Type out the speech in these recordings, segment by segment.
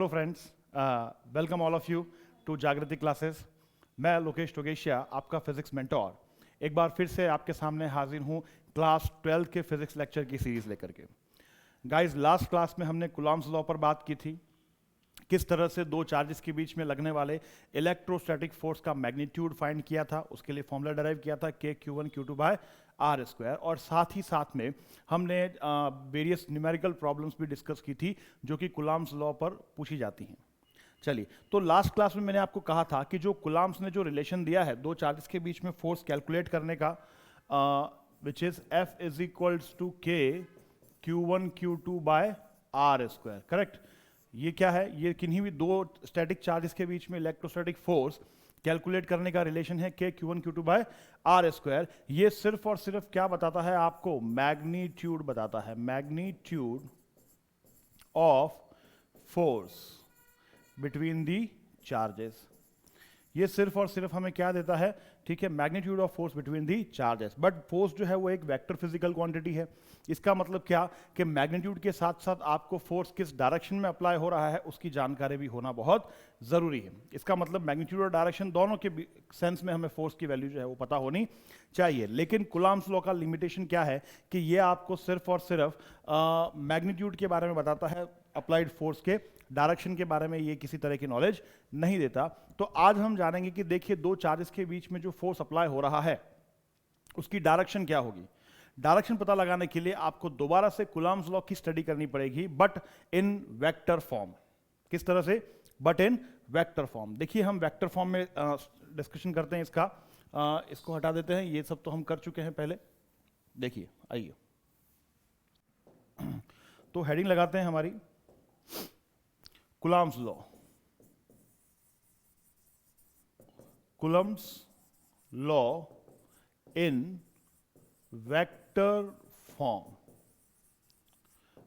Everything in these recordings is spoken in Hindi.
Hello friends, welcome all of you to Jagriti classes. मैं लोकेश टोगेशिया, आपका फिजिक्स मेंटोर, एक बार फिर से आपके सामने हाजिर हूँ क्लास 12 के फिजिक्स लेक्चर की सीरीज लेकर के। गाइस, लास्ट क्लास में हमने कूलॉम्स लॉ पर बात की थी, किस तरह से दो चार्जेस के बीच में लगने वाले इलेक्ट्रोस्टैटिक फोर्स का मैग्नीट्यूड फाइंड किया था, उसके लिए फॉर्मूला डिराइव किया था के Q1 Q2 by R square, और साथ ही साथ में हमने वेरियस न्यूमेरिकल प्रॉब्लम्स भी डिस्कस की थी जो कि कूलॉम्स लॉ पर पूछी जाती हैं। चलिए, तो लास्ट क्लास में मैंने आपको कहा था कि जो कूलॉम्स ने जो रिलेशन दिया है दो चार्जेस के बीच में फोर्स कैलकुलेट करने का, which is F is equals to K Q1 Q2 by R square, correct. ये क्या है? ये किन्हीं भी दो स्टैटिक चार्जेस के बीच में इलेक्ट्रोस्टैटिक फोर्स कैलकुलेट करने का रिलेशन है के Q1 Q2 by R square. ये सिर्फ और सिर्फ क्या बताता है आपको? मैग्नीट्यूड बताता है, magnitude of force between the charges. ये सिर्फ और सिर्फ हमें क्या देता है? ठीक है, magnitude of force between the charges. But force जो है वो एक वेक्टर फिजिकल क्वांटिटी है। इसका मतलब क्या कि मैग्नीट्यूड के साथ साथ आपको फोर्स किस डायरेक्शन में अप्लाई हो रहा है उसकी जानकारी भी होना बहुत जरूरी है। इसका मतलब मैग्नीट्यूड और डायरेक्शन दोनों के सेंस में हमें फोर्स की वैल्यू जो है वो पता होनी चाहिए। लेकिन कूलॉम्स लॉ का लिमिटेशन क्या है कि ये आपको सिर्फ और सिर्फ मैग्नीट्यूड के बारे में बताता है, अप्लाइड फोर्स के डायरेक्शन के बारे में ये किसी तरह की नॉलेज नहीं देता। तो आज हम जानेंगे कि देखिए, दो चार्जेस के बीच में जो फोर्स अप्लाई हो रहा है उसकी डायरेक्शन क्या होगी। डायरेक्शन पता लगाने के लिए आपको दोबारा से कूलॉम्स लॉ की स्टडी करनी पड़ेगी, बट इन वेक्टर फॉर्म। किस तरह से? But in vector form. देखिए, हम वेक्टर फॉर्म में डिस्कशन करते हैं इसका। इसको हटा देते हैं, ये सब तो हम कर चुके हैं पहले। देखिए, आइए तो हेडिंग लगाते हैं हमारी Coulomb's law. Coulomb's law in vector form.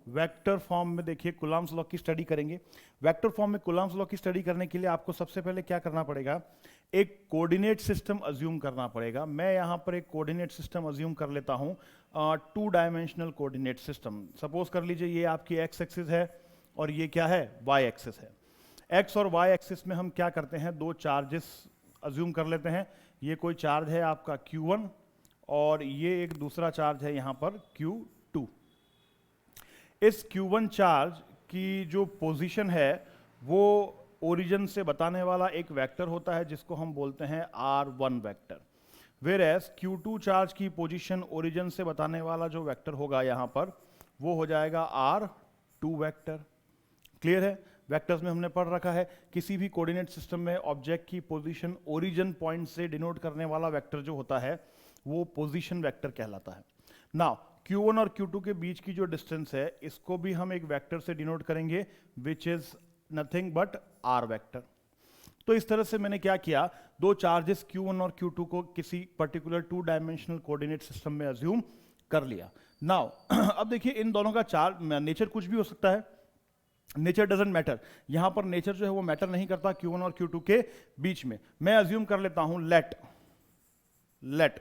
Vector form में देखिए कूलॉम्स लॉ की स्टडी करेंगे। वेक्टर फॉर्म में कूलॉम्स लॉ की स्टडी करने के लिए आपको सबसे पहले क्या करना पड़ेगा? एक कोऑर्डिनेट सिस्टम अज्यूम करना पड़ेगा। मैं यहां पर एक कोऑर्डिनेट सिस्टम अज्यूम कर लेता हूं, 2 डायमेंशनल कोऑर्डिनेट सिस्टम। सपोज कर लीजिए ये आपकी एक्स एक्सिस है और ये क्या है? वाई एक्सिस है। एक्स और वाई एक्सिस में हम क्या करते हैं? दो चार्जेस अज्यूम कर लेते हैं। ये कोई चार्ज है आपका Q1 और ये एक दूसरा चार्ज है यहां पर Q2। इस Q1 चार्ज की जो पोजीशन है वो ओरिजिन से बताने वाला एक वेक्टर होता है जिसको हम बोलते हैं R1 vector. Whereas Q2 charge की पोजीशन ओरिजिन से बताने वाला जो वेक्टर होगा यहां पर वो हो जाएगा R2 वेक्टर। क्लियर है? वेक्टर्स में हमने पढ़ रखा है किसी भी कोऑर्डिनेट सिस्टम में ऑब्जेक्ट की पोजीशन ओरिजिन पॉइंट से डिनोट करने वाला वेक्टर जो होता है वो पोजीशन वेक्टर कहलाता है। नाउ Q1 और Q2 के बीच की जो डिस्टेंस है इसको भी हम एक वेक्टर से डिनोट करेंगे, which is nothing but R vector. तो इस तरह से मैंने क्या किया? दो चार्जेस Q1 और Q2 को किसी पर्टिकुलर 2 डायमेंशनल कोऑर्डिनेट सिस्टम में अज्यूम कर लिया। नाउ अब देखिए, इन दोनों का चार्ज नेचर कुछ भी हो सकता है, नेचर डजंट मैटर। यहां पर नेचर जो है वो मैटर नहीं करता Q1 और Q2 के बीच में। मैं अज्यूम कर लेता हूं लेट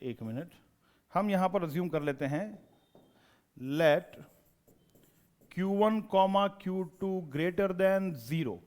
एक मिनट, हम यहां पर अज्यूम कर लेते हैं let Q1, Q2 greater than 0।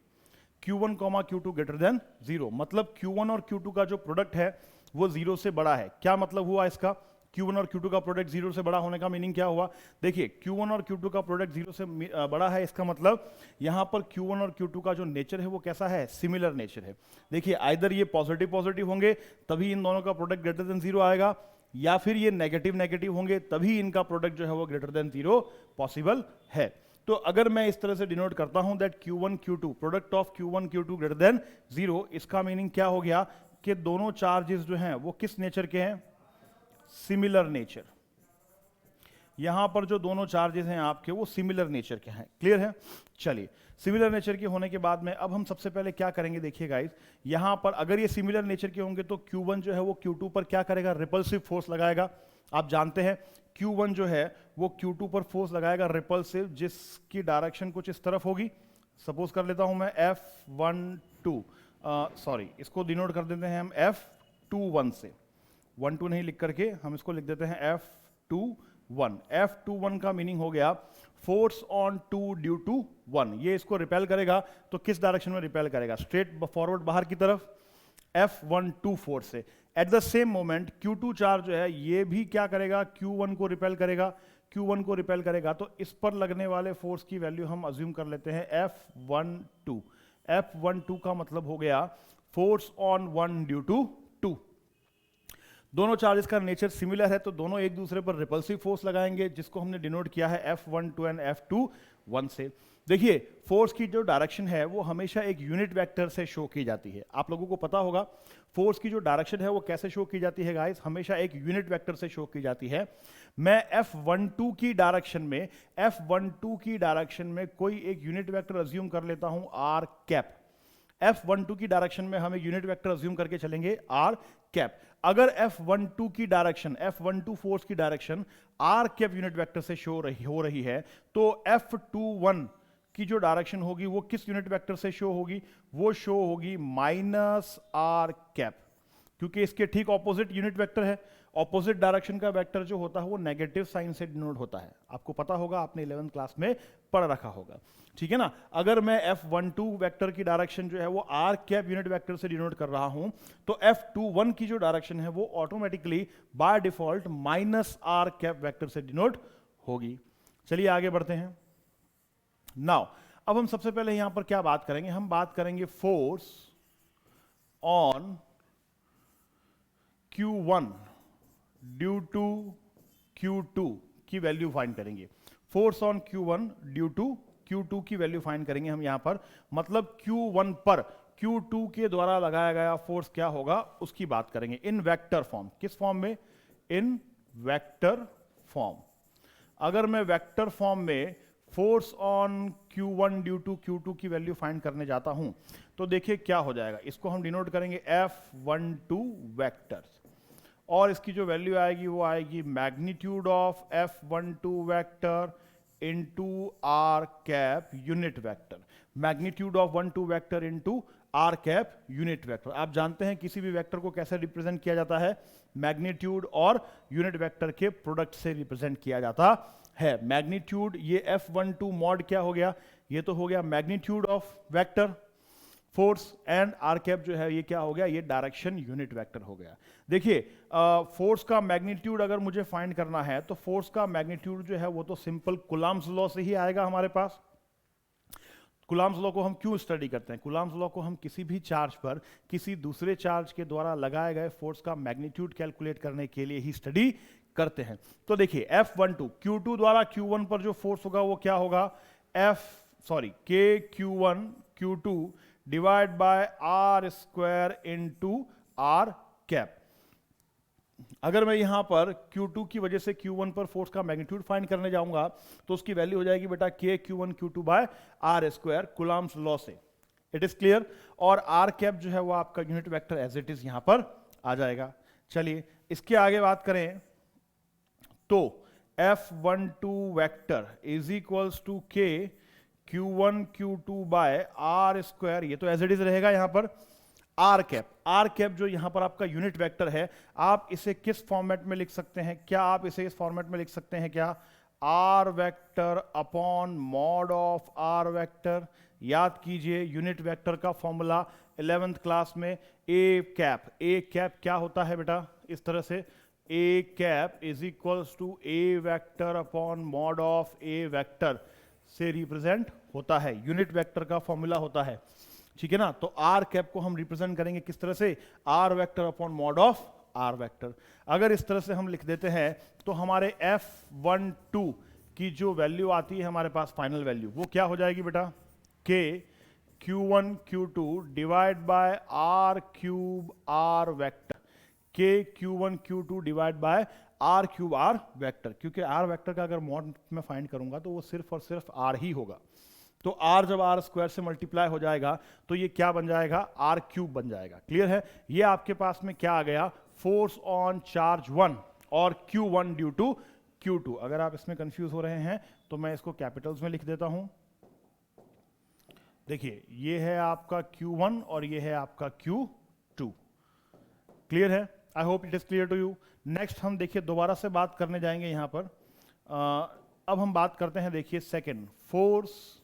Q1, Q2 greater than 0 मतलब Q1 और Q2 का जो प्रोडक्ट है वो 0 से बड़ा है। क्या मतलब हुआ इसका? Q1 और Q2 का प्रोडक्ट 0 से बड़ा होने का मीनिंग क्या हुआ? देखिए, Q1 और Q2 का प्रोडक्ट 0 से बड़ा है, इसका मतलब यहां पर Q1 और Q2 का जो नेचर है वो कैसा है? सिमिलर नेचर है। देखिए, आइदर ये पॉजिटिव पॉजिटिव होंगे तभी इन दोनों का प्रोडक्ट ग्रेटर देन 0 आएगा, या फिर ये नेगेटिव नेगेटिव होंगे तभी इनका प्रोडक्ट जो है वो ग्रेटर देन 0 पॉसिबल है। तो अगर मैं इस तरह से डिनोट करता हूं that Q1 Q2 product of Q1 Q2 greater than 0, इसका मीनिंग क्या हो गया कि दोनों चार्जेस जो हैं वो किस नेचर के हैं? Similar nature. यहां पर जो दोनों चार्जेस हैं आपके वो सिमिलर नेचर के हैं। क्लियर है? चलिए, सिमिलर नेचर के होने के बाद में अब हम सबसे पहले क्या करेंगे? देखिए गाइस, यहां पर अगर ये सिमिलर नेचर के होंगे तो Q1 जो है वो Q2 पर क्या करेगा? रिपल्सिव फोर्स लगाएगा। आप जानते हैं Q1 जो है वो Q2 पर फोर्स लगाएगा रिपल्सिव, जिसकी डायरेक्शन कुछ इस तरफ होगी। सपोज कर लेता हूं मैं F12, सॉरी इसको डिनोट कर देते हैं हम F21 से। 1 2 नहीं लिख करके हम इसको लिख देते हैं F21। F21 का मीनिंग हो गया फोर्स ऑन 2 ड्यू टू 1, ये इसको रिपेल करेगा तो किस डायरेक्शन में रिपेल करेगा? स्ट्रेट फॉरवर्ड बाहर की तरफ F12 फोर्स से। At the same moment Q2 charge जो है ये भी क्या करेगा? Q1 को रिपेल करेगा, Q1 को रिपेल करेगा, तो इस पर लगने वाले फोर्स की वैल्यू हम अज्यूम कर लेते हैं F12। F12 का मतलब हो गया फोर्स ऑन 1 ड्यू टू 2। दोनों चार्जेस का नेचर सिमिलर है तो दोनों एक दूसरे पर रिपल्सिव फोर्स लगाएंगे, जिसको हमने डिनोट किया है F12 एंड F21 से। देखिए फोर्स की जो डायरेक्शन है वो हमेशा एक यूनिट वेक्टर से शो की जाती है। आप लोगों को पता होगा फोर्स की जो डायरेक्शन है वो कैसे शो की जाती है गाइस? हमेशा एक यूनिट वेक्टर से शो की जाती है। मैं F12 की डायरेक्शन में कोई एक यूनिट वेक्टर अज्यूम कर लेता हूं R कैप। F12 की डायरेक्शन में हम एक यूनिट वेक्टर अज्यूम करके चलेंगे R कैप। अगर F12 की डायरेक्शन, F12 फोर्स की direction R cap unit vector से हो रही है तो F21 की जो डायरेक्शन होगी वो किस यूनिट वेक्टर से शो होगी? वो शो होगी माइनस R कैप, क्योंकि इसके ठीक ऑपोजिट यूनिट वेक्टर है। ऑपोजिट डायरेक्शन का वेक्टर जो होता है वो नेगेटिव साइन से डिनोट होता है। आपको पता होगा, आपने 11th क्लास में पढ़ रखा होगा, ठीक है ना? अगर मैं F12 वेक्टर की डायरेक्शन जो है वो R कैप यूनिट वेक्टर से डिनोट कर रहा हूं तो F21 की जो डायरेक्शन है वो automatically by default minus R cap vector से डिनोट होगी। चलिए आगे बढ़ते हैं। नाउ अब हम सबसे पहले यहां पर क्या बात करेंगे? हम बात करेंगे force on Q1 due to Q2 की वैल्यू फाइंड करेंगे। Force on Q1 due to Q2 की वैल्यू फाइंड करेंगे हम यहां पर, मतलब Q1 पर Q2 के द्वारा लगाया गया फोर्स क्या होगा उसकी बात करेंगे इन वेक्टर फॉर्म। किस फॉर्म में? In vector form. अगर मैं वेक्टर फॉर्म में force on Q1 due to Q2 की वैल्यू फाइंड करने जाता हूं तो देखिए क्या हो जाएगा। इसको हम डिनोट करेंगे F12 वेक्टर्स, और इसकी जो वैल्यू आएगी वो आएगी magnitude of F12 vector into R cap unit vector. Magnitude of 12 vector into R cap unit vector. आप जानते हैं किसी भी वेक्टर को कैसे रिप्रेजेंट किया जाता है? मैग्नीट्यूड और यूनिट वेक्टर के प्रोडक्ट से रिप्रेजेंट किया जाता है। मैग्नीट्यूड, ये F12 मॉड क्या हो गया? ये तो हो गया magnitude of vector force, and R cap जो है ये क्या हो गया? ये डायरेक्शन यूनिट वेक्टर हो गया। देखिए फोर्स का मैग्नीट्यूड अगर मुझे फाइंड करना है तो फोर्स का मैग्नीट्यूड जो है वो तो सिंपल कुलाम्स लॉ से ही आएगा हमारे पास। कुलाम्स लॉ को हम क्यों स्टडी करते हैं? कुलाम्स लॉ को हम किसी भी चार्ज पर किसी दूसरे चार्ज के द्वारा लगाए गए फोर्स का मैग्नीट्यूड कैलकुलेट करने के लिए ही स्टडी करते हैं। तो देखिए F12 Q2 द्वारा Q1 पर जो फोर्स होगा वो क्या होगा? K Q1 Q2 divide bye R square into R cap. अगर मैं यहां पर Q2 की वजह से Q1 पर फोर्स का मैग्नीट्यूड फाइंड करने जाऊंगा तो उसकी वैल्यू हो जाएगी बेटा K Q1 Q2 by R square Coulomb's law से। It is clear? और R कैप जो है वो आपका unit vector as it is यहां पर आ जाएगा। चलिए इसके आगे बात करें तो F12 vector is equals to K Q1 Q2 by R square, ये तो एज इट इज रहेगा यहां पर। आर कैप जो यहां पर आपका यूनिट वेक्टर है, आप इसे किस फॉर्मेट में लिख सकते हैं? क्या आप इसे इस फॉर्मेट में लिख सकते हैं क्या? R vector upon mod of R vector. याद कीजिए यूनिट वेक्टर का फॉर्मूला 11th क्लास में ए कैप क्या होता है बेटा? इस तरह से A cap is equals to A vector upon mod of A vector से रिप्रेजेंट होता है, यूनिट वेक्टर का फॉर्मूला होता है, ठीक है ना? तो आर कैप को हम रिप्रेजेंट करेंगे किस तरह से? R vector upon mod of R vector. अगर इस तरह से हम लिख देते हैं तो हमारे F12 की जो वैल्यू आती है हमारे पास फाइनल वैल्यू, वो क्या हो जाएगी बेटा? K Q1 Q2 divide bye R cube R vector. K Q1 Q2 divide bye R cube R vector, क्योंकि R वेक्टर का अगर मॉड में फाइंड करूंगा तो वो सिर्फ और सिर्फ R ही होगा। तो R जब R स्क्वायर से मल्टीप्लाई हो जाएगा तो ये क्या बन जाएगा? R क्यूब बन जाएगा। क्लियर है? ये आपके पास में क्या आ गया? फोर्स ऑन चार्ज 1 और Q1 ड्यू टू Q2। अगर आप इसमें कंफ्यूज हो रहे हैं तो मैं इसको कैपिटल्स में लिख देता हूं। देखिए ये है आपका Q1 और ये है आपका Q2। क्लियर है? I hope it is clear to you. Next हम देखिए दोबारा से बात करने जाएंगे यहां पर अब हम बात करते हैं, देखिए सेकंड, फोर्स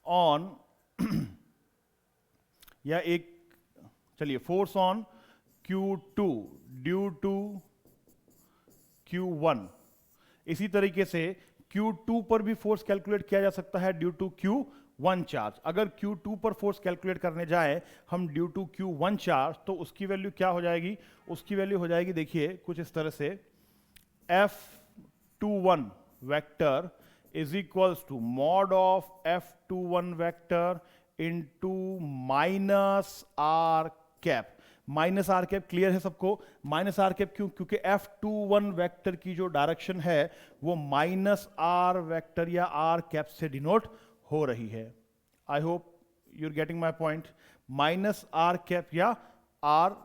ऑन या एक, चलिए force on Q2 due to Q1। इसी तरीके से Q2 पर भी फोर्स कैलकुलेट किया जा सकता है ड्यू टू Q1 चार्ज। अगर Q2 पर फोर्स कैलकुलेट करने जाए हम ड्यू टू Q1 चार्ज, तो उसकी वैल्यू क्या हो जाएगी? उसकी वैल्यू हो जाएगी, देखिए कुछ इस तरह से, F21 vector is equals to mod of F21 vector into minus R cap. Minus R cap clear है सबको? माइनस आर कैप क्यों? क्योंकि F21 वेक्टर की जो डायरेक्शन है वो माइनस आर वेक्टर या आर कैप से डिनोट हो रही है। I hope you are getting my point. Minus R cap या आर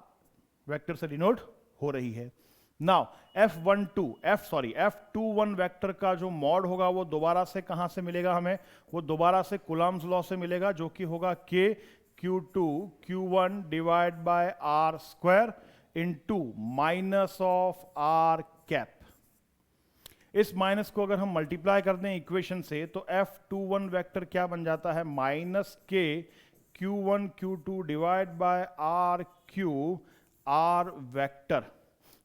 वेक्टर से डिनोट हो रही है। नाउ F21 वेक्टर का जो मॉड होगा वो दोबारा से कहां से मिलेगा हमें? वो दोबारा से कूलम्ब्स लॉ से मिलेगा, जो कि होगा K Q2 Q1 divide by R square into minus of R cap. इस माइनस को अगर हम मल्टीप्लाई कर दें इक्वेशन से, तो F21 वेक्टर क्या बन जाता है? Minus K Q1 Q2 divide by R cube R vector,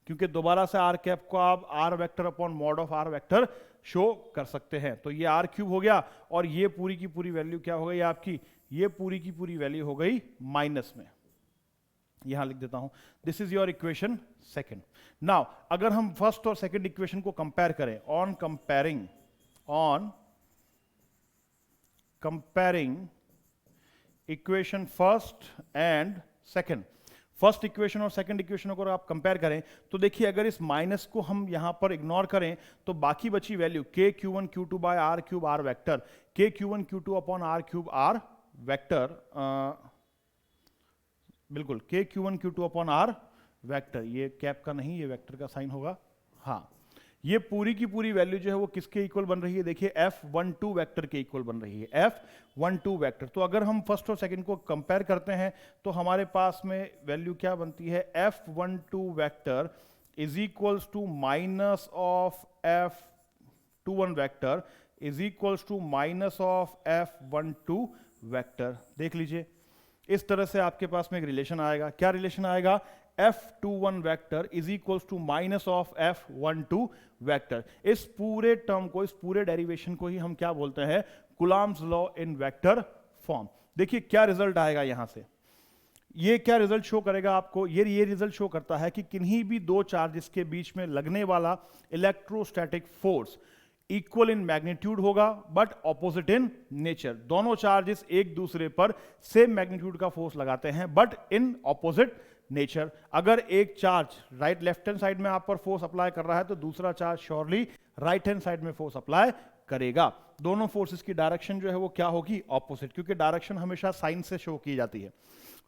क्योंकि दोबारा से आर कैप को आप R vector upon mod of R vector show कर सकते हैं। तो ये आर क्यूब हो गया, और ये पूरी की पूरी वैल्यू क्या हो गई आपकी? ये पूरी की पूरी वैल्यू हो गई माइनस में। यहां लिख देता हूं, this is your equation second. Now अगर हम फर्स्ट और सेकंड इक्वेशन को कंपेयर करें, on comparing equation first and second, first equation और सेकंड इक्वेशन को अगर आप कंपेयर करें, तो देखिए अगर इस माइनस को हम यहां पर इग्नोर करें तो बाकी बची value K Q1 Q2 by R cube R vector, K Q1 Q2 upon R cube R vector, बिल्कुल K Q1 Q2 upon R vector, ये कैप का नहीं, ये वेक्टर का साइन होगा। हाँ, ये पूरी की पूरी वैल्यू जो है वो किसके इक्वल बन रही है? देखिए F12 वेक्टर के इक्वल बन रही है, F12 वेक्टर। तो अगर हम फर्स्ट और सेकंड को कंपेयर करते हैं तो हमारे पास में वैल्यू क्या बनती है? F12 vector is equals to minus of F21 vector is equals to minus of F12 vector. देख लीजिए, इस तरह से आपके पास में एक रिलेशन आएगा। क्या रिलेशन आएगा? F21 vector is equals to minus of F12 vector. इस पूरे टर्म को, इस पूरे डेरिवेशन को ही हम क्या बोलते हैं? Coulomb's law in vector form. देखिए क्या रिजल्ट आएगा यहां से। ये क्या रिजल्ट शो करेगा आपको? ये रिजल्ट शो करता है कि किन्हीं भी दो चार्जेस के बीच में लगने वाला electrostatic force equal in magnitude होगा बट ऑपोजिट इन नेचर। दोनों चार्जेस एक दूसरे पर सेम मैग्नीट्यूड का फोर्स लगाते हैं बट इन ऑपोजिट नेचर। अगर एक charge right left hand side में आप पर फोर्स अप्लाई कर रहा है तो दूसरा charge surely right hand side में फोर्स अप्लाई करेगा। दोनों फोर्सेस की डायरेक्शन जो है वो क्या होगी? ऑपोजिट, क्योंकि डायरेक्शन हमेशा साइन से शो की जाती है।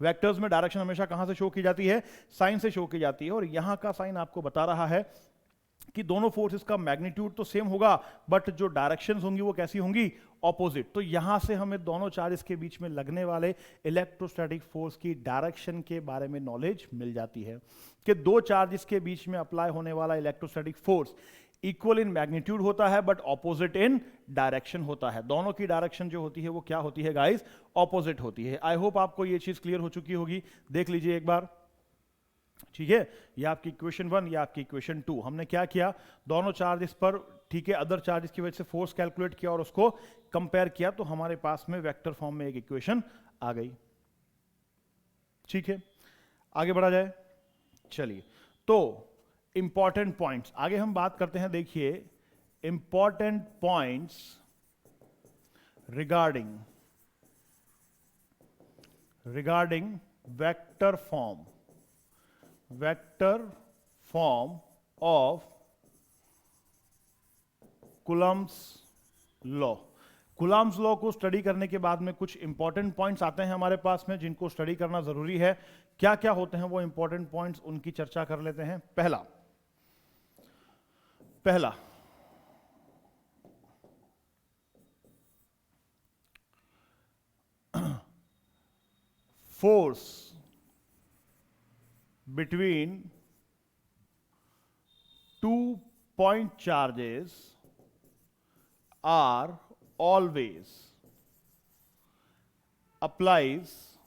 वेक्टर्स में डायरेक्शन हमेशा कहां से शो की जाती है? साइन से शो की जाती है। और यहां का साइन आपको बता रहा है कि दोनों फोर्सेस का मैग्नीट्यूड तो सेम होगा बट जो डायरेक्शंस होंगी वो कैसी होंगी? ऑपोजिट। तो यहां से हमें दोनों चार्जेस के बीच में लगने वाले इलेक्ट्रोस्टैटिक फोर्स की डायरेक्शन के बारे में नॉलेज मिल जाती है कि दो चार्जेस के बीच में अप्लाई होने वाला electrostatic force equal in magnitude होता है बट ऑपोजिट इन डायरेक्शन होता है। दोनों की डायरेक्शन जो होती है वो क्या होती है गाइस? ऑपोजिट होती है। आई होप आपको ये चीज क्लियर हो चुकी होगी। देख लीजिए एक बार, ठीक है? ये आपकी इक्वेशन 1, ये आपकी इक्वेशन 2। हमने क्या किया? दोनों चार्जेस पर, ठीक है, अदर चार्जेस की वजह से फोर्स कैलकुलेट किया और उसको कंपेयर किया, तो हमारे पास में वेक्टर फॉर्म में एक इक्वेशन आ गई। ठीक है, आगे बढ़ा जाए। चलिए, तो इंपॉर्टेंट पॉइंट्स आगे हम बात करते हैं। देखिए, important points regarding vector form of Coulomb's law. Coulomb's law को स्टडी करने के बाद में कुछ इंपॉर्टेंट पॉइंट्स आते हैं हमारे पास में, जिनको स्टडी करना जरूरी है। क्या क्या होते हैं वो इंपॉर्टेंट पॉइंट्स, उनकी चर्चा कर लेते हैं। पहला force between two point charges are always applies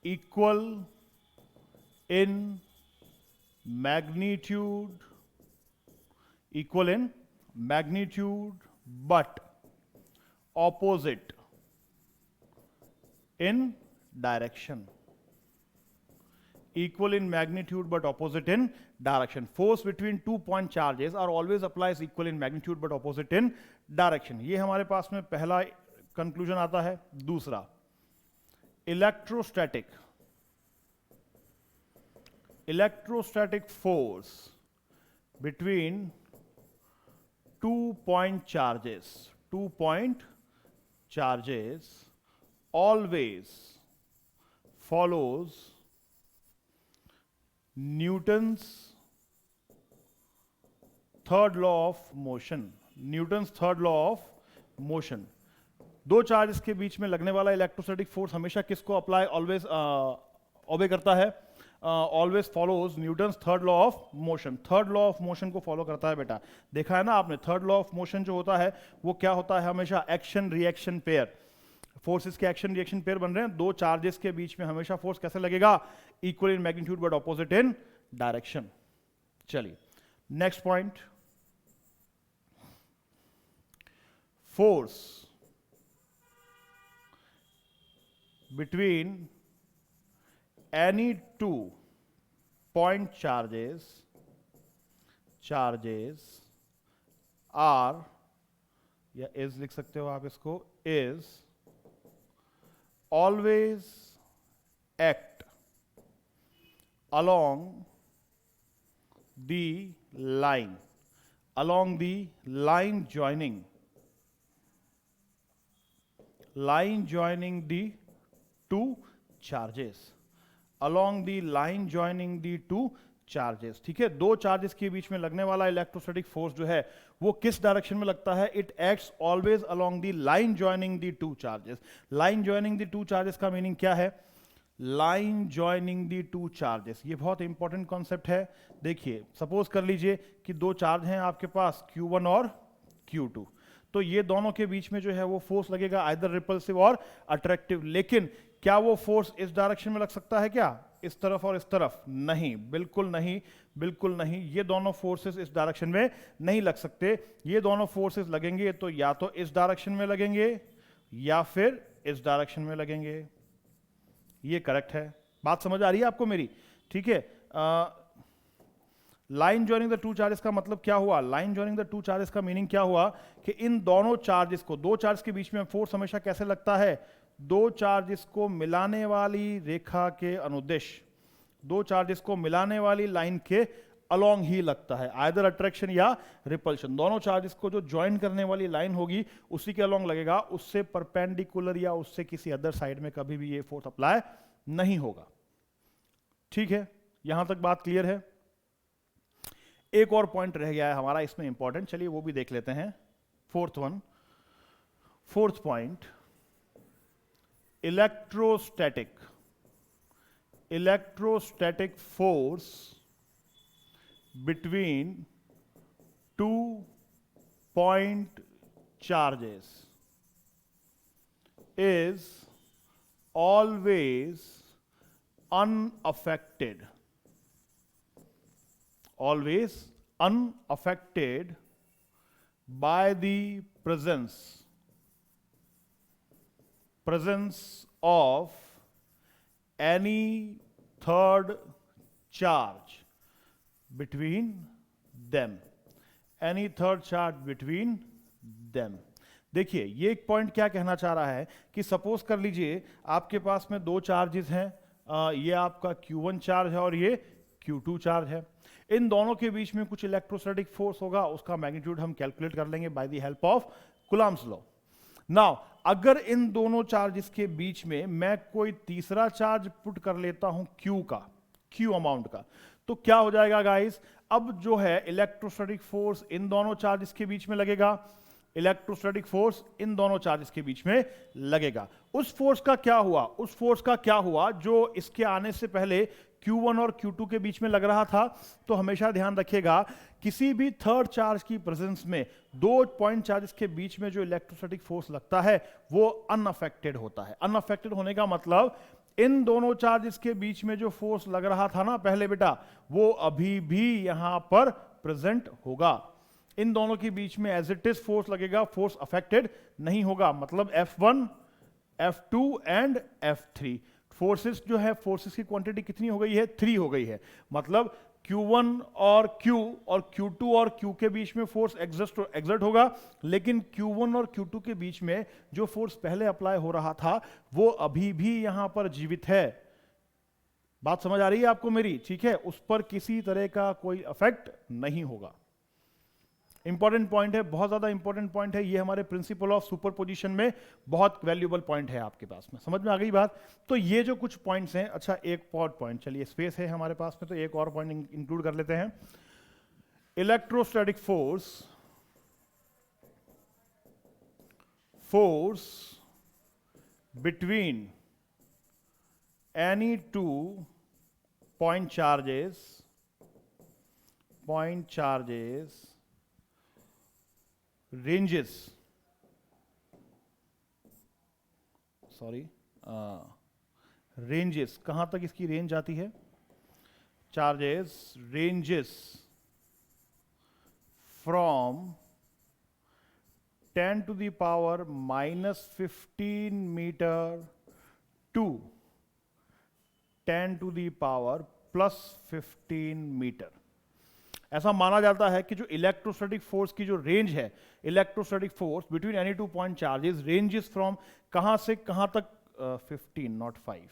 equal in magnitude, but opposite in direction. Equal in magnitude but opposite in direction. Force between 2 point charges are always applies equal in magnitude but opposite in direction. ये हमारे पास में पहला कंक्लूजन आता है. दूसरा, electrostatic force between 2 point charges always follows Newton's third law of motion. दो चार्जेस के बीच में लगने वाला इलेक्ट्रोस्टैटिक फोर्स हमेशा किसको अप्लाई ऑलवेज ओबे करता है? Always follows Newton's third law of motion. Third law of motion को फॉलो करता है बेटा. देखा है ना आपने, थर्ड लॉ ऑफ मोशन जो होता है वो क्या होता है? हमेशा एक्शन रिएक्शन पेयर. फोर्सेस के एक्शन रिएक्शन पेयर बन रहे हैं. दो चार्जेस के बीच में हमेशा फोर्स कैसे लगेगा? Equal in magnitude but opposite in direction. चलिए next point, force between any 2 point charges are, या is लिख सकते हो आप इसको, is always act along the line joining the two charges. Along the line joining the two charges. ठीक है, दो चार्जेस के बीच में लगने वाला इलेक्ट्रोस्टैटिक फोर्स जो है वो किस डायरेक्शन में लगता है? It acts always along the line joining the two charges. Line joining the two charges का मीनिंग क्या है? Line joining the two charges, ये बहुत इंपॉर्टेंट कॉन्सेप्ट है. देखिए, सपोज कर लीजिए कि दो चार्ज हैं आपके पास Q1 और Q2, तो ये दोनों के बीच में जो है वो फोर्स लगेगा आइदर रिपल्सिव और अट्रैक्टिव. लेकिन क्या वो फोर्स इस डायरेक्शन में लग सकता है? क्या इस तरफ और इस तरफ? नहीं, बिल्कुल नहीं. ये दोनों फोर्सेस इस डायरेक्शन में नहीं लग सकते. ये दोनों फोर्सेस लगेंगे तो या तो इस डायरेक्शन में लगेंगे या फिर इस डायरेक्शन में लगेंगे. ये करेक्ट है. बात समझ आ रही है आपको मेरी? ठीक है. Line joining the two charges का मतलब क्या हुआ? Line joining the two charges का मीनिंग क्या हुआ कि इन दोनों चार्जेस को, दो चार्ज के बीच में फोर्स हमेशा कैसे लगता है? दो चार्जेस को मिलाने वाली रेखा के अनुदिश, दो चार्जेस को मिलाने वाली लाइन के अलोंग ही लगता है, आइदर अट्रैक्शन या रिपल्शन. दोनों चार्जेस को जो ज्वाइन करने वाली लाइन होगी उसी के अलोंग लगेगा, उससे परपेंडिकुलर या उससे किसी अदर साइड में कभी भी ये फोर्स अप्लाई नहीं होगा. ठीक है, यहां तक बात क्लियर है? एक और पॉइंट रह गया है हमारा इसमें इंपॉर्टेंट, चलिए वो भी देख लेते हैं. Fourth point, electrostatic force between 2 point charges is always unaffected by the presence of any third charge between them. देखिए, ये एक पॉइंट क्या कहना चाह रहा है कि सपोज कर लीजिए आपके पास में दो चार्जेस हैं, ये आपका Q1 चार्ज है और ये Q2 चार्ज है. इन दोनों के बीच में कुछ इलेक्ट्रोस्टैटिक फोर्स होगा, उसका मैग्नीट्यूड हम कैलकुलेट कर लेंगे by the help of Coulomb's law. Now अगर इन दोनों चार्जेस के बीच में मैं कोई तीसरा चार्ज पुट कर लेता हूं Q अमाउंट का, तो क्या हो जाएगा गाइस? अब जो है इलेक्ट्रोस्टैटिक फोर्स इन दोनों चार्जेस के बीच में लगेगा, इलेक्ट्रोस्टैटिक फोर्स इन दोनों चार्जेस के बीच में लगेगा. उस फोर्स का क्या हुआ जो इसके आने से पहले Q1 और Q2 के बीच में लग रहा था, तो हमेशा ध्यान रखिएगा किसी भी थर्ड चार्ज की प्रेजेंस में दो पॉइंट चार्जेस के बीच में जो इलेक्ट्रोस्टैटिक फोर्स लगता है वो अनअफेक्टेड होता है। अनअफेक्टेड होने का मतलब इन दोनों चार्जेस के बीच में जो फोर्स लग रहा था ना पहले बेटा, वो अभी भी यहां पर प्रेजेंट होगा। इन दोनों के बीच में एज इट इज फोर्स लगेगा, फोर्स अफेक्टेड नहीं होगा। मतलब F1, F2 and F3 forces जो है, फोर्सेस की क्वांटिटी कितनी हो गई है? 3 हो गई है। मतलब Q1 और Q और Q2 और Q के बीच में फोर्स एग्जर्ट होगा, लेकिन Q1 और Q2 के बीच में जो फोर्स पहले अप्लाई हो रहा था वो अभी भी यहां पर जीवित है। बात समझ आ रही है आपको मेरी? ठीक है, उस पर किसी तरह का कोई इफेक्ट नहीं होगा। इंपॉर्टेंट पॉइंट है, बहुत ज्यादा इंपॉर्टेंट पॉइंट है ये, हमारे प्रिंसिपल ऑफ सुपरपोजिशन में बहुत वैल्यूएबल पॉइंट है आपके पास में। समझ में आ गई बात? तो ये जो कुछ पॉइंट्स हैं, अच्छा एक और पॉइंट, चलिए स्पेस है हमारे पास में तो एक और पॉइंट इंक्लूड कर लेते हैं। Electrostatic force between any two point charges ranges, ranges कहां तक इसकी रेंज आती है? Charges ranges from 10 to the power -15 metre to 10 to the power +15 metre. ऐसा माना जाता है कि जो इलेक्ट्रोस्टैटिक फोर्स की जो रेंज है, electrostatic force between any two point charges ranges from कहां से कहां तक? 15 नॉट 5।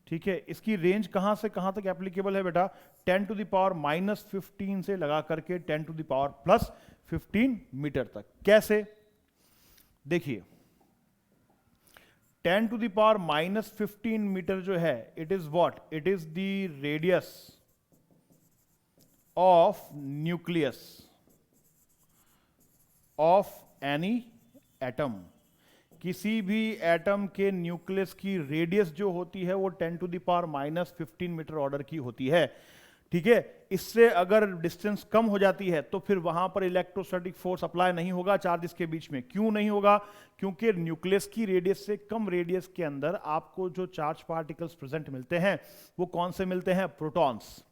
ठीक है, इसकी रेंज कहां से कहां तक एप्लीकेबल है बेटा? 10 to the power -15 से लगा करके 10 to the power +15 मीटर तक। कैसे? देखिए 10 to the power -15 मीटर जो है, it is what? It is the radius of nucleus of any atom। किसी भी एटम के न्यूक्लियस की रेडियस जो होती है वो 10 to the power -15 metre order की होती है। ठीक है, इससे अगर डिस्टेंस कम हो जाती है तो फिर वहां पर इलेक्ट्रोस्टैटिक फोर्स अप्लाई नहीं होगा चार्जेस के बीच में। क्यों नहीं होगा? क्योंकि न्यूक्लियस की रेडियस से कम रेडियस के अंदर आपको जो चार्ज पार्टिकल्स प्रेजेंट मिलते हैं वो कौन से मिलते हैं? प्रोटॉन्स।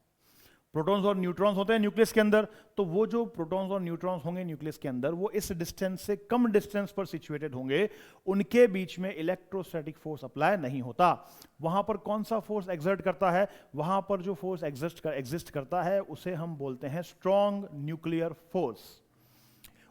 प्रोटॉन्स और न्यूट्रॉन्स होते हैं न्यूक्लियस के अंदर, तो वो जो प्रोटॉन्स और न्यूट्रॉन्स होंगे न्यूक्लियस के अंदर, वो इस डिस्टेंस से कम डिस्टेंस पर सिचुएटेड होंगे, उनके बीच में इलेक्ट्रोस्टैटिक फोर्स अप्लाई नहीं होता। वहां पर कौन सा फोर्स एग्जर्ट करता है? वहां पर जो फोर्स एग्जिस्ट करता है उसे हम बोलते हैं स्ट्रॉन्ग न्यूक्लियर फोर्स।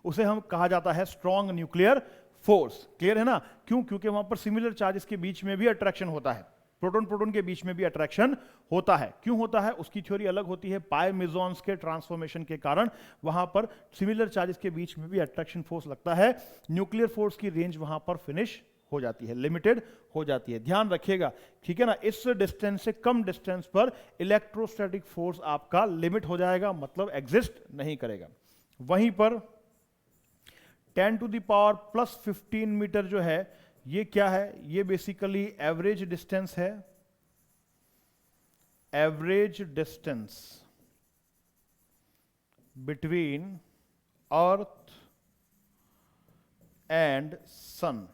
उसे हम कहा जाता है स्ट्रॉन्ग न्यूक्लियर फोर्स। क्लियर है ना? क्यों? क्योंकि वहां पर सिमिलर चार्जेस के बीच में भी अट्रैक्शन होता है, प्रोटॉन प्रोटॉन के बीच में भी अट्रैक्शन होता है। क्यों होता है? उसकी थ्योरी अलग होती है। पाई मेसॉन्स के ट्रांसफॉर्मेशन के कारण वहां पर सिमिलर चार्जेस के बीच में भी अट्रैक्शन फोर्स लगता है। न्यूक्लियर फोर्स की रेंज वहां पर फिनिश हो जाती है, लिमिटेड हो जाती है। ध्यान रखिएगा, ठीक है ना? इस डिस्टेंस से कम डिस्टेंस पर इलेक्ट्रोस्टैटिक फोर्स आपका लिमिट हो जाएगा, मतलब एग्जिस्ट नहीं करेगा। वहीं पर 10 to the power +15 मीटर जो है, ये क्या है? ये बेसिकली एवरेज डिस्टेंस है। Average distance between earth and sun.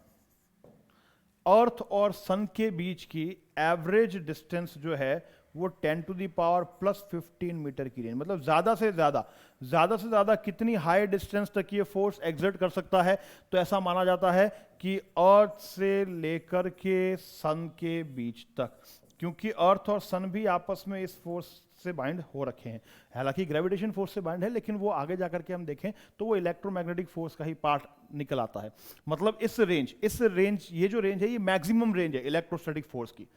Earth और सन के बीच की एवरेज डिस्टेंस जो है वो 10 to the power +15 मीटर की रेंज। मतलब ज्यादा से ज्यादा कितनी हाई डिस्टेंस तक ये फोर्स एग्जर्ट कर सकता है? तो ऐसा माना जाता है कि अर्थ से लेकर के सन के बीच तक, क्योंकि अर्थ और सन भी आपस में इस फोर्स से बाइंड हो रखे हैं। हालांकि ग्रेविटेशन फोर्स से बाइंड है, लेकिन वो आगे जाकर के हम देखें तो वो इलेक्ट्रोमैग्नेटिक फोर्स का ही पार्ट निकल आता है। मतलब इस रेंज ये जो रेंज है ये मैक्सिमम रेंज है इलेक्ट्रोस्टैटिक फोर्स की।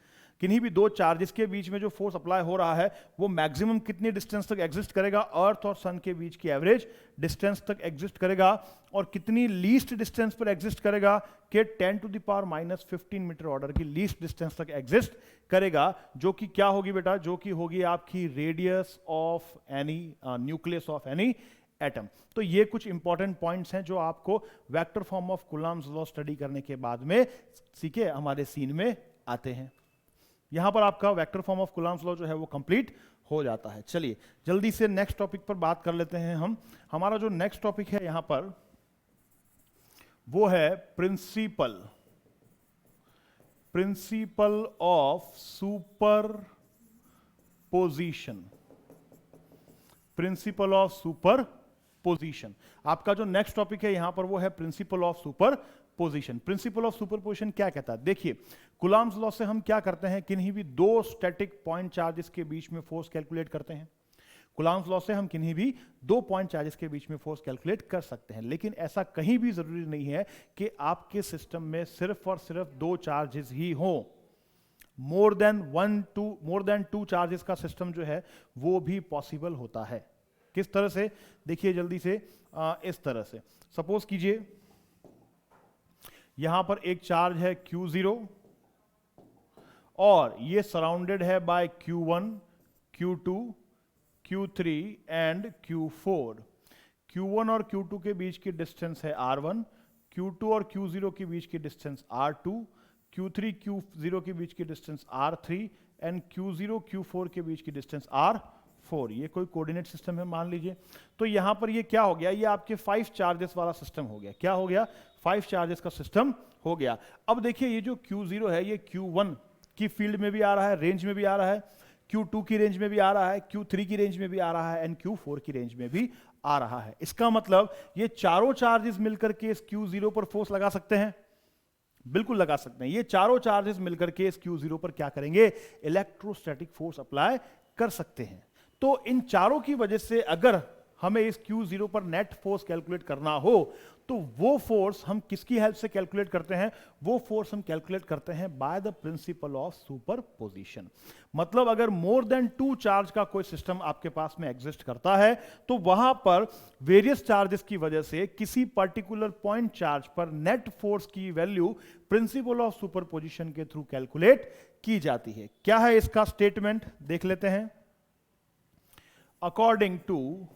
किन्हीं भी दो चार्जेस के बीच में जो फोर्स अप्लाई हो रहा है वो मैक्सिमम कितनी डिस्टेंस तक एग्जिस्ट करेगा? अर्थ और सन के बीच की एवरेज डिस्टेंस तक एग्जिस्ट करेगा। और कितनी लीस्ट डिस्टेंस पर एग्जिस्ट करेगा? कि 10 to the power -15 metre order की लीस्ट डिस्टेंस तक एग्जिस्ट करेगा, जो कि क्या होगी बेटा? जो कि होगी आपकी radius of any nucleus of any atom. तो ये कुछ इंपॉर्टेंट पॉइंट्स हैं जो आपको vector form of Coulomb's law study करने के बाद में सीखे हमारे सीन में आते हैं। यहां पर आपका vector form of Coulomb's law जो है वो कंप्लीट हो जाता है। चलिए जल्दी से नेक्स्ट टॉपिक पर बात कर लेते हैं हम। हमारा जो नेक्स्ट टॉपिक है यहां पर वो है principal of superposition. Principal of superposition आपका जो नेक्स्ट टॉपिक है यहां पर वो है principal of superposition. Principal of superposition क्या कहता है? देखिए कूलम्ब्स लॉ से हम क्या करते हैं, किन्हीं भी दो स्टैटिक पॉइंट चार्जेस के बीच में फोर्स कैलकुलेट करते हैं। कूलम्ब्स लॉ से हम किन्हीं भी दो पॉइंट चार्जेस के बीच में फोर्स कैलकुलेट कर सकते हैं, लेकिन ऐसा कहीं भी जरूरी नहीं है कि आपके सिस्टम में सिर्फ और सिर्फ दो चार्जेस ही हों। मोर देन टू चार्जेस का सिस्टम जो है वो भी पॉसिबल होता है। किस तरह से? देखिए जल्दी से, इस तरह से सपोज कीजिए यहां पर एक चार्ज है Q0 और ये सराउंडेड है bye Q1, Q2, Q3 and Q4। Q1 और Q2 के बीच की डिस्टेंस है R1, Q2 और Q0 के बीच की डिस्टेंस R2, Q3 Q0 के बीच की distance R3 and Q0 Q4 के बीच की डिस्टेंस R4। ये कोई कोऑर्डिनेट सिस्टम है मान लीजिए। तो यहां पर ये क्या हो गया, ये आपके 5 चार्जेस वाला सिस्टम हो गया। क्या हो गया? 5 चार्जेस का सिस्टम हो गया। अब देखिए ये जो Q0 है ये Q1 की फील्ड में भी आ रहा है, रेंज में भी आ रहा है, Q2 की रेंज में भी आ रहा है, Q3 की रेंज में भी आ रहा है एंड Q4 की रेंज में भी आ रहा है। इसका मतलब ये चारों चार्जेस मिलकर के इस Q0 पर फोर्स लगा सकते हैं, बिल्कुल लगा सकते हैं। ये चारों चार्जेस मिलकर के इस Q0 पर क्या करेंगे? इलेक्ट्रोस्टैटिक फोर्स अप्लाई कर सकते हैं। तो इन चारों की वजह से अगर हमें इस Q0 पर नेट फोर्स कैलकुलेट करना हो तो वो फोर्स हम किसकी हेल्प से कैलकुलेट करते हैं? वो फोर्स हम कैलकुलेट करते हैं by the principle of superposition. मतलब अगर मोर देन टू चार्ज का कोई सिस्टम आपके पास में एग्जिस्ट करता है तो वहां पर वेरियस चार्जेस की वजह से किसी पर्टिकुलर पॉइंट चार्ज पर नेट फोर्स की वैल्यू प्रिंसिपल ऑफ सुपरपोजिशन के थ्रू कैलकुलेट की जाती है। क्या है इसका स्टेटमेंट? देख लेते हैं। According to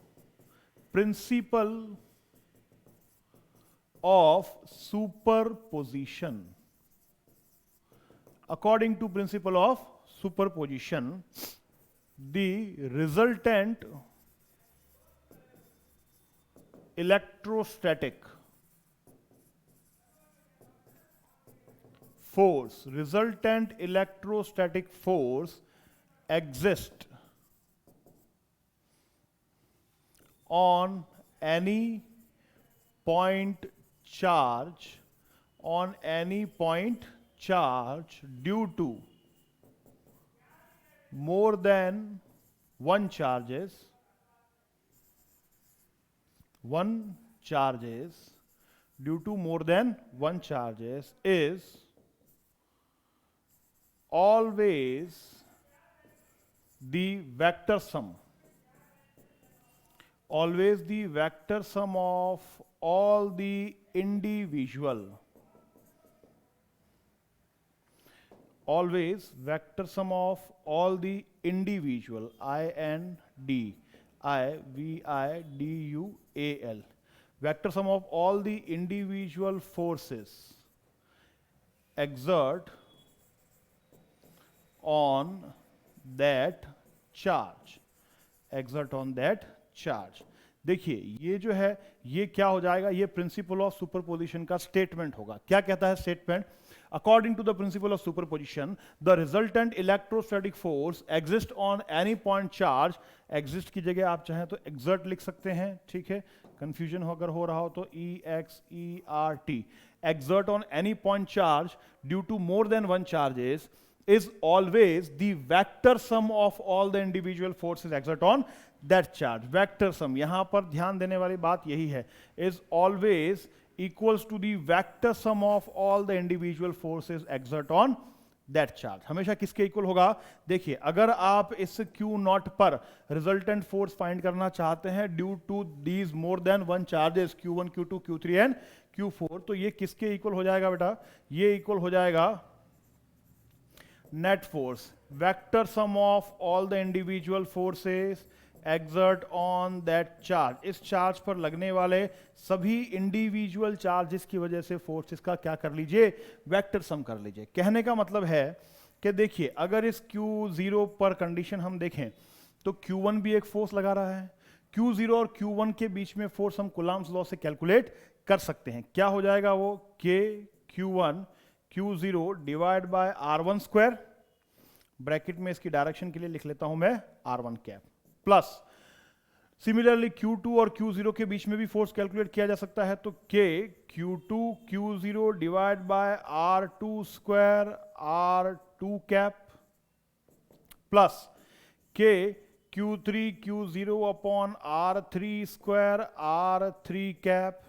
principle of superposition, according to principle of superposition, the resultant electrostatic force exists on any point charge due to more than one charges due to more than one charges is always the vector sum of all the individual INDIVIDUAL vector sum of all the individual forces exert on that charge देखिए ये जो है ये क्या हो जाएगा? ये प्रिंसिपल ऑफ सुपरपोजिशन का स्टेटमेंट होगा। क्या कहता है statement? According to the principle of superposition the resultant electrostatic force exist on any point charge. Exist की जगह आप चाहें तो एक्सर्ट लिख सकते हैं, ठीक है, कंफ्यूजन अगर हो रहा हो तो EXERT, exert on any point charge due to more than one charges is always the vector sum of all the individual forces exert on that charge. Vector sum, यहां पर ध्यान देने वाली बात यही है, is always equals to the vector sum of all the individual forces exert on that charge. हमेशा किसके इक्वल होगा? देखिए अगर आप इस Q0 पर रिजल्टेंट फोर्स फाइंड करना चाहते हैं due to these more than one charges Q1, Q2, Q3 and Q4, तो ये किसके इक्वल हो जाएगा बेटा? ये इक्वल हो जाएगा net force, vector sum of all the individual forces exert on that charge. इस चार्ज पर लगने वाले सभी इंडिविजुअल चार्जेस की वजह से फोर्सेस का क्या कर लीजिए? वेक्टर सम कर लीजिए। कहने का मतलब है कि देखिए अगर इस Q0 पर कंडीशन हम देखें तो Q1 भी एक फोर्स लगा रहा है, Q0 और Q1 के बीच में फोर्स हम कुलाम्स लॉ से कैलकुलेट कर सकते हैं। क्या हो जाएगा वो, K Q1 Q0 divide by R1 square, bracket में इसकी डायरेक्शन के लिए लिख लेता हूं मैं R1 cap, plus similarly Q2 और Q0 के बीच में भी फोर्स कैलकुलेट किया जा सकता है, तो K Q2 Q0 divide by R2 square R2 cap, plus K Q3 Q0 upon R3 square R3 cap,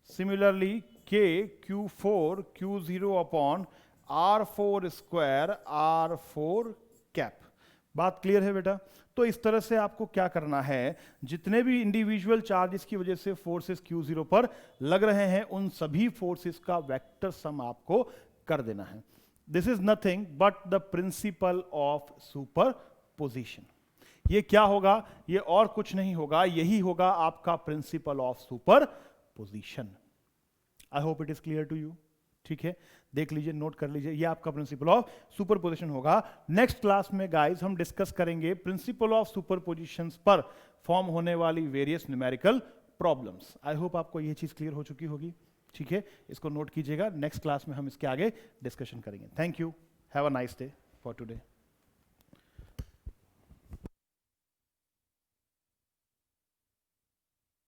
similarly K Q4 Q0 upon R4 square R4 cap. बात क्लियर है बेटा? तो इस तरह से आपको क्या करना है, जितने भी इंडिविजुअल चार्जेस की वजह से फोर्सेस Q0 पर लग रहे हैं उन सभी फोर्सेस का वेक्टर सम आपको कर देना है। This is nothing but the principle of superposition. ये क्या होगा, ये और कुछ नहीं होगा, यही होगा आपका principle of superposition. I hope it is clear to you. ठीक है, देख लीजिए, नोट कर लीजिए, ये आपका प्रिंसिपल ऑफ सुपरपोजिशन होगा। नेक्स्ट क्लास में गाइस हम डिस्कस करेंगे प्रिंसिपल ऑफ सुपरपोजिशंस पर फॉर्म होने वाली various numerical problems. I hope आपको ये चीज क्लियर हो चुकी होगी। ठीक है, इसको नोट कीजिएगा, नेक्स्ट क्लास में हम इसके आगे डिस्कशन करेंगे। Thank you, have a nice day for today.